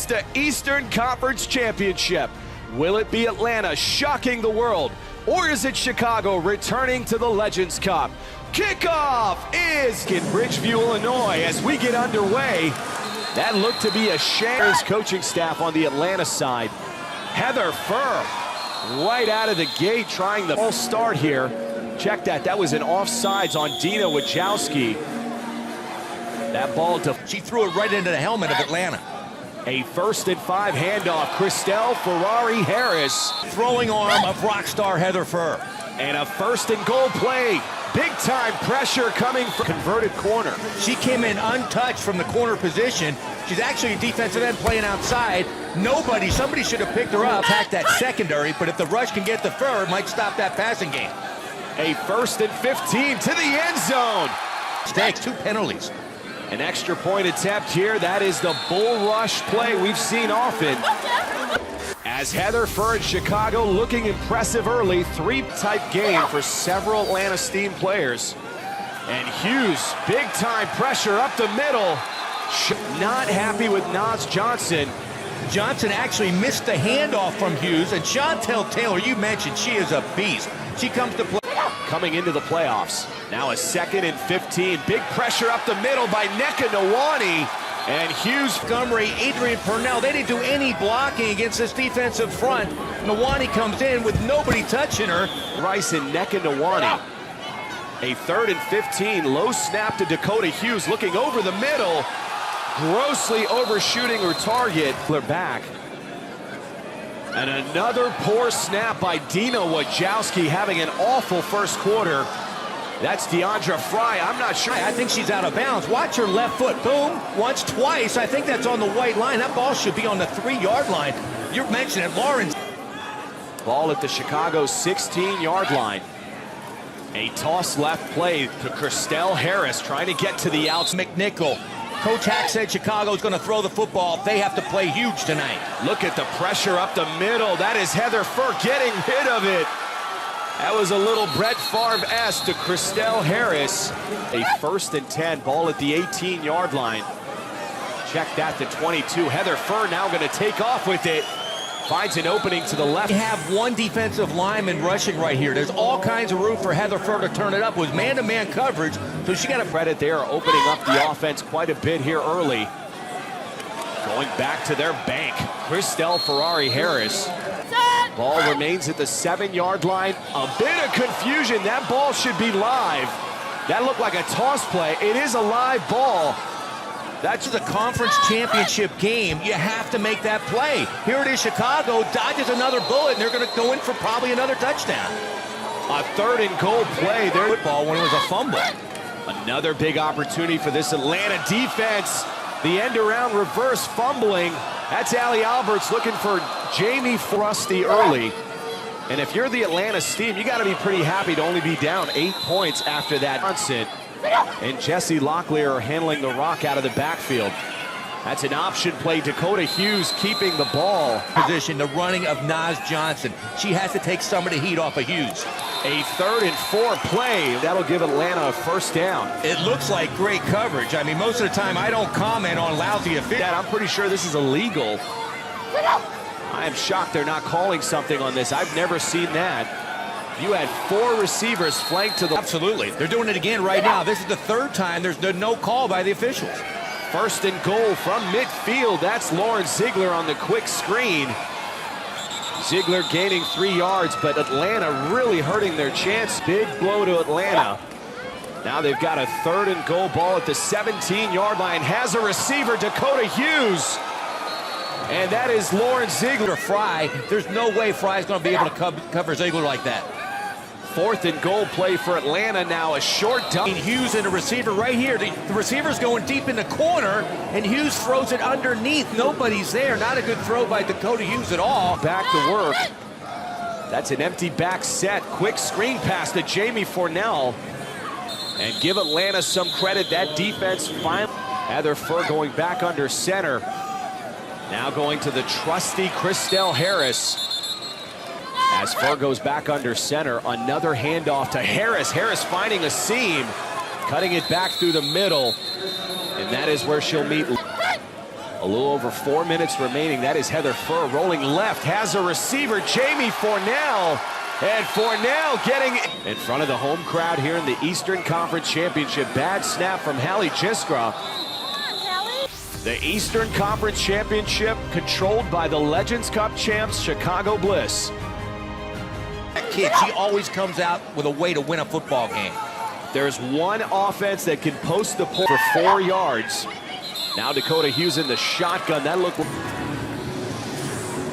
to Eastern Conference Championship. Will it be Atlanta shocking the world, or is it Chicago returning to the Legends Cup? Kickoff is in Bridgeview, Illinois as we get underway. That looked to be a sham. Coaching staff on the Atlanta side. Heather Furr right out of the gate trying the full start here. Check that. That was an offsides on Dina Wachowski. That ball to... She threw it right into the helmet of Atlanta. A 1st and 5 handoff. Christelle Ferrari-Harris. Throwing arm of rock star Heather Furr. And a 1st and goal play. Big time pressure coming from converted corner. She came in untouched from the corner position. She's actually a defensive end playing outside. Somebody should have picked her up, attacked that secondary, but if the rush can get to Furr, it might stop that passing game. A 1st and 15 to the end zone. Stakes, 2 penalties. An extra point attempt here. That is the bull rush play we've seen often. As Heather Furr in Chicago looking impressive early. 3-type game for several Atlanta Steam players. And Hughes, big time pressure up the middle. Not happy with Naz Johnson. Johnson actually missed the handoff from Hughes. And Chantel Taylor, you mentioned, she is a beast. She comes to play. Coming into the playoffs. Now a 2nd and 15. Big pressure up the middle by Nneka Nwani. And Hughes, Montgomery, Adrian Purnell, they didn't do any blocking against this defensive front. Nwani comes in with nobody touching her. Rice and Nneka Nwani. A 3rd and 15. Low snap to Dakota Hughes looking over the middle. Grossly overshooting her target. They're back. And another poor snap by Dina Wachowski, having an awful first quarter. That's Deandra Fry. I'm not sure. I think she's out of bounds. Watch her left foot. Boom. Once, twice. I think that's on the white line. That ball should be on the 3-yard line. You're mentioning it, Lawrence. Ball at the Chicago 16-yard line. A toss left play to Christelle Harris trying to get to the outs. McNichol. Coach Hack said Chicago's going to throw the football. They have to play huge tonight. Look at the pressure up the middle. That is Heather Furr getting rid of it. That was a little Brett Favre-esque to Christelle Harris. A 1st and 10, ball at the 18-yard line. Check that to 22. Heather Furr now going to take off with it. Finds an opening to the left. We have one defensive lineman rushing right here. There's all kinds of room for Heather Furr to turn it up. It was man-to-man coverage, so she got a credit. They are opening up the offense quite a bit here early. Going back to their bank, Christelle Ferrari-Harris. Ball remains at the 7-yard line. A bit of confusion. That ball should be live. That looked like a toss play. It is a live ball. That's the conference championship game. You have to make that play. Here it is, Chicago dodges another bullet, and they're going to go in for probably another touchdown. A 3rd and goal play. Their football when it was a fumble. Another big opportunity for this Atlanta defense. The end around reverse fumbling. That's Allie Alberts looking for Jamie Frusty early. And if you're the Atlanta Steam, you got to be pretty happy to only be down 8 points after that. And Jesse Locklear are handling the rock out of the backfield. That's an option play. Dakota Hughes keeping the ball. Position, the running of Naz Johnson. She has to take some of the heat off of Hughes. A 3rd and 4 play. That'll give Atlanta a 1st down. It looks like great coverage. I mean, most of the time I don't comment on lousy officials. I'm pretty sure this is illegal. I am shocked they're not calling something on this. I've never seen that. You had 4 receivers flanked to the... Absolutely. They're doing it again right now. This is the 3rd time there's no call by the officials. 1st and goal from midfield. That's Lauren Ziegler on the quick screen. Ziegler gaining 3 yards, but Atlanta really hurting their chance. Big blow to Atlanta. Now they've got a 3rd and goal, ball at the 17-yard line. Has a receiver, Dakota Hughes. And that is Lauren Ziegler. Fry, there's no way Fry's going to be able to cover Ziegler like that. 4th and goal play for Atlanta now. A short dump. Hughes and a receiver right here. The receiver's going deep in the corner, and Hughes throws it underneath. Nobody's there. Not a good throw by Dakota Hughes at all. Back to work. That's an empty back set. Quick screen pass to Jamie Fornell. And give Atlanta some credit. That defense finally. Heather Furr going back under center. Now going to the trusty Christelle Harris. As Furr goes back under center, another handoff to Harris. Harris finding a seam, cutting it back through the middle, and that is where she'll meet. A little over 4 minutes remaining. That is Heather Furr rolling left, has a receiver, Jamie Fornell. And Fornell getting in front of the home crowd here in the Eastern Conference Championship. Bad snap from Hallie Jiskra. The Eastern Conference Championship controlled by the Legends Cup champs, Chicago Bliss. That kid, she always comes out with a way to win a football game. There's one offense that can post the point for 4 yards. Now Dakota Hughes in the shotgun. That looked...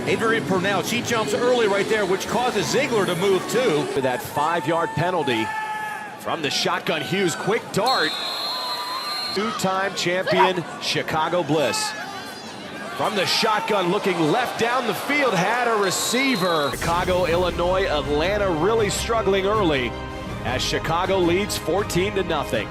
Avery Purnell, she jumps early right there, which causes Ziegler to move too. For that 5-yard penalty from the shotgun, Hughes, quick dart. Two-time champion, Chicago Bliss. From the shotgun, looking left down the field, had a receiver. Chicago, Illinois, Atlanta really struggling early as Chicago leads 14-0.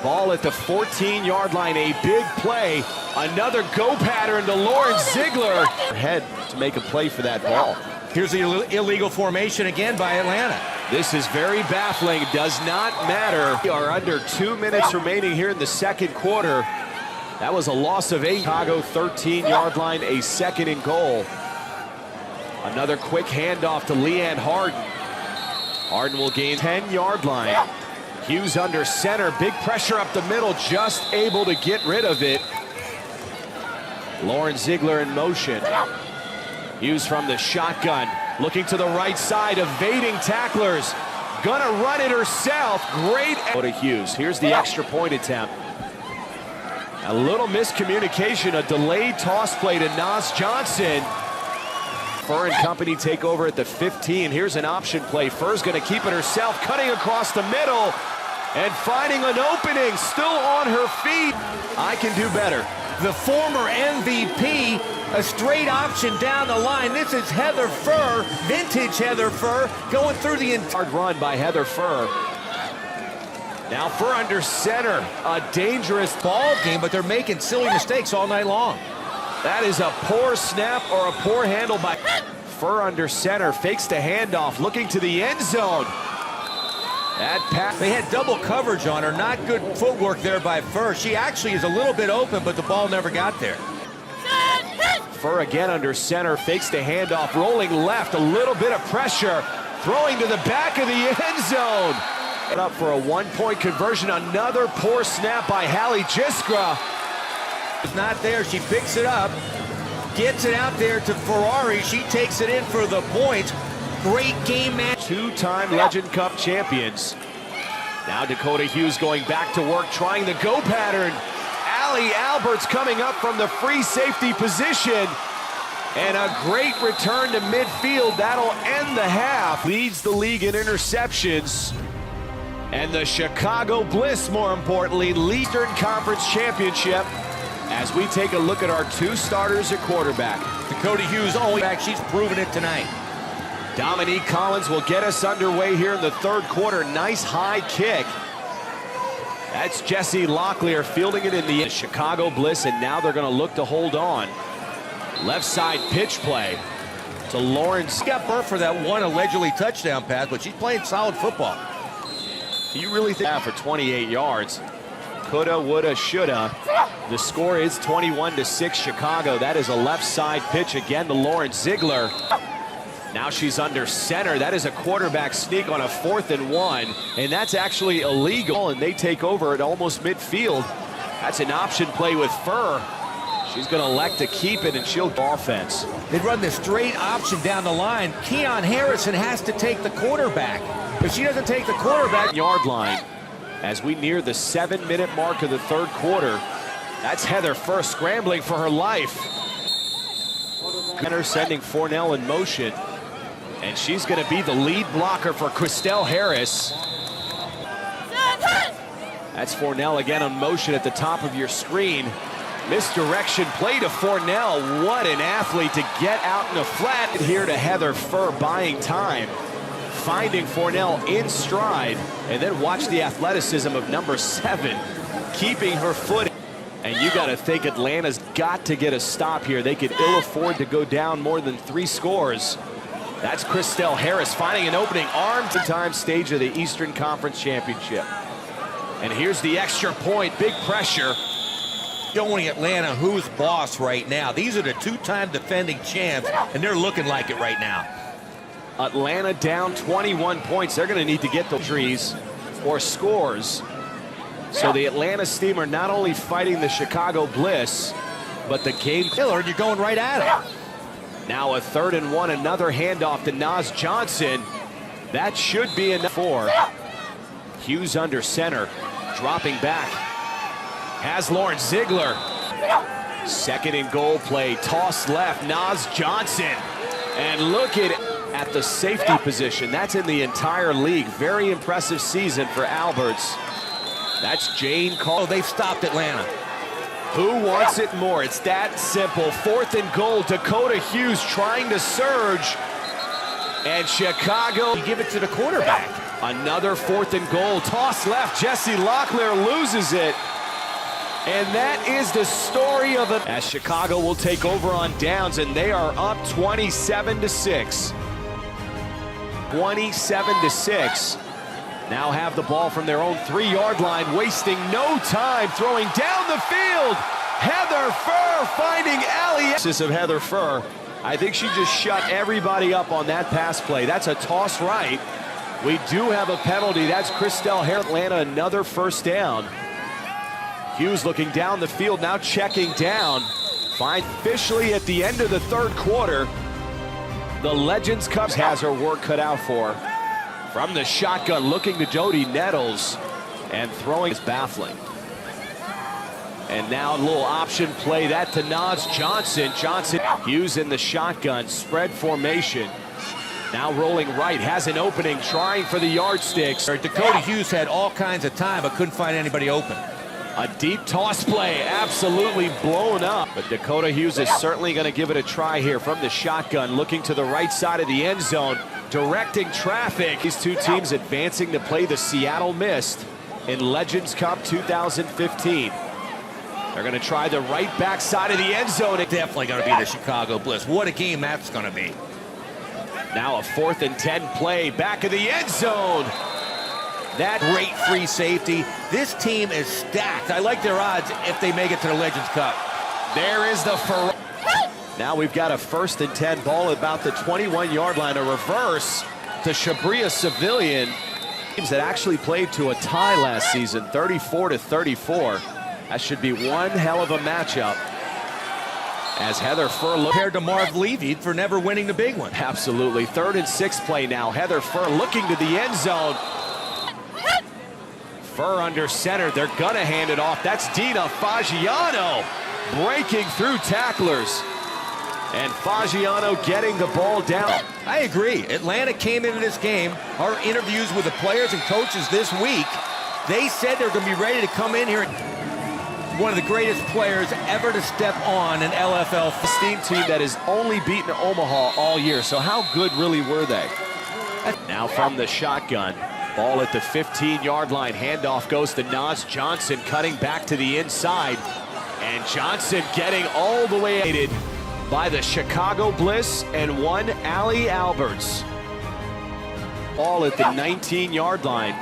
Ball at the 14-yard line, a big play. Another go pattern to Lauren Ziegler. Head to make a play for that ball. Here's the illegal formation again by Atlanta. This is very baffling, does not matter. We are under 2 minutes remaining here in the second quarter. That was a loss of 8. Chicago 13-yard line, a second and goal. Another quick handoff to Leanne Harden. Harden will gain 10-yard line. Hughes under center, big pressure up the middle, just able to get rid of it. Lauren Ziegler in motion. Hughes from the shotgun, looking to the right side, evading tacklers. Gonna run it herself, great. Go to Hughes, here's the extra point attempt. A little miscommunication, a delayed toss play to Nas Johnson. Furr and company take over at the 15. Here's an option play. Furr's going to keep it herself, cutting across the middle and finding an opening, still on her feet. I can do better. The former MVP, a straight option down the line. This is Heather Furr, vintage Heather Furr, going through the entire run by Heather Furr. Now Furr under center, a dangerous ball game, but they're making silly mistakes all night long. That is a poor snap or a poor handle by Furr under center, fakes the handoff, looking to the end zone. That pass. They had double coverage on her, not good footwork there by Furr. She actually is a little bit open, but the ball never got there. Furr again under center, fakes the handoff, rolling left, a little bit of pressure, throwing to the back of the end zone. Up for a 1-point conversion, another poor snap by Hallie Jiskra. It's not there, she picks it up, gets it out there to Ferrari, she takes it in for the point. Great game, man. Two-time Legend Cup champions. Now Dakota Hughes going back to work, trying the go pattern. Allie Alberts coming up from the free safety position. And a great return to midfield, that'll end the half. Leads the league in interceptions. And the Chicago Bliss, more importantly, Eastern Conference Championship. As we take a look at our two starters at quarterback. Dakota Hughes only back, she's proven it tonight. Dominique Collins will get us underway here in the third quarter. Nice high kick. That's Jesse Locklear fielding it in the Chicago Bliss, and now they're going to look to hold on. Left side pitch play to Lawrence. She got burnt for that one allegedly touchdown pass, but she's playing solid football. You really think for 28 yards? Coulda, woulda, shoulda. The score is 21-6 Chicago. That is a left side pitch again to Lauren Ziegler. Now she's under center. That is a quarterback sneak on a 4th and 1, and that's actually illegal, and they take over at almost midfield. That's an option play with Furr. She's going to elect to keep it, and she'll offense. They run the straight option down the line. Keon Harrison has to take the quarterback. If she doesn't take the quarterback. Yard line as we near the 7-minute mark of the third quarter. That's Heather Furr scrambling for her life. Sending Fornell in motion. And she's going to be the lead blocker for Christelle Harris. That's Fornell again on motion at the top of your screen. Misdirection play to Fornell. What an athlete to get out in the flat. Here to Heather Furr buying time. Finding Fornell in stride. And then watch the athleticism of number 7. Keeping her foot. And you got to think Atlanta's got to get a stop here. They could ill afford to go down more than 3 scores. That's Christelle Harris finding an opening arm to time stage of the Eastern Conference Championship. And here's the extra point, big pressure. showing Atlanta who's boss right now. These are the two-time defending champs, and they're looking like it right now. Atlanta down 21 points. They're going to need to get the trees or scores. So the Atlanta Steam are not only fighting the Chicago Bliss, but the game killer, and you're going right at it. Now a 3rd and 1, another handoff to Nas Johnson. That should be enough for Hughes under center, dropping back. Has Lawrence Ziegler. 2nd and goal play, toss left, Nas Johnson. And look at the safety position. That's in the entire league. Very impressive season for Alberts. That's Jane Call. Oh, they've stopped Atlanta. Who wants it more? It's that simple. 4th and goal, Dakota Hughes trying to surge. And Chicago, you give it to the quarterback. Another 4th and goal, toss left, Jesse Locklear loses it. And that is the story of it. As Chicago will take over on downs, and they are up 27-6. 27-6. Now have the ball from their own 3-yard line, wasting no time, throwing down the field. Heather Furr finding Allie. Of Heather Furr, I think she just shut everybody up on that pass play. That's a toss right. We do have a penalty. That's Christelle Hare. Atlanta, another 1st down. Hughes looking down the field, now checking down. Officially at the end of the 3rd quarter, the Legends Cup has her work cut out for. From the shotgun, looking to Jody Nettles, and throwing is baffling. And now a little option play, that to Nas Johnson. Hughes in the shotgun, spread formation. Now rolling right, has an opening, trying for the yardsticks. Dakota Hughes had all kinds of time, but couldn't find anybody open. A deep toss play, absolutely blown up. But Dakota Hughes is certainly going to give it a try here from the shotgun, looking to the right side of the end zone, directing traffic. These two teams advancing to play the Seattle Mist in Legends Cup 2015. They're going to try the right back side of the end zone. Definitely going to be the Chicago Bliss. What a game that's going to be. Now a 4th and 10 play, back of the end zone. That great free safety. This team is stacked. I like their odds if they make it to the Legends Cup. There is the Now we've got a 1st and 10 ball at about the 21-yard line. A reverse to Shabria Civilian. Teams that actually played to a tie last season, 34-34. That should be one hell of a matchup. As Heather Furr compared to Marv Levy for never winning the big one. Absolutely. 3rd and 6 play now. Heather Furr looking to the end zone. Furr under center. They're going to hand it off. That's Dina Fagiano breaking through tacklers. And Fagiano getting the ball down. I agree. Atlanta came into this game. Our interviews with the players and coaches this week, they said they're going to be ready to come in here. One of the greatest players ever to step on an LFL Steam team that has only beaten Omaha all year. So how good really were they? Now from the shotgun. Ball at the 15-yard line. Handoff goes to Nas Johnson, cutting back to the inside. And Johnson getting all the way aided by the Chicago Bliss and one Allie Alberts. Ball at the 19-yard line.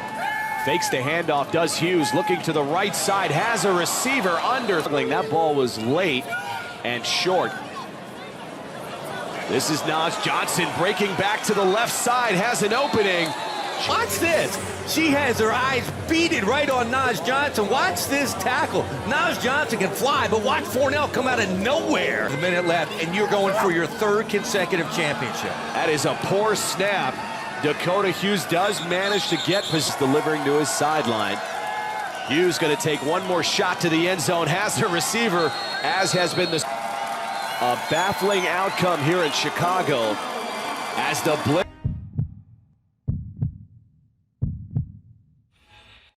Fakes the handoff, does Hughes, looking to the right side, has a receiver under. That ball was late and short. This is Nas Johnson breaking back to the left side, has an opening. Watch this. She has her eyes beaded right on Nas Johnson. Watch this tackle. Nas Johnson can fly, but watch Fornell come out of nowhere. A minute left, and you're going for your 3rd consecutive championship. That is a poor snap. Dakota Hughes does manage to get delivering to his sideline. Hughes going to take one more shot to the end zone, has her receiver, as has been a baffling outcome here in Chicago as the Bliss.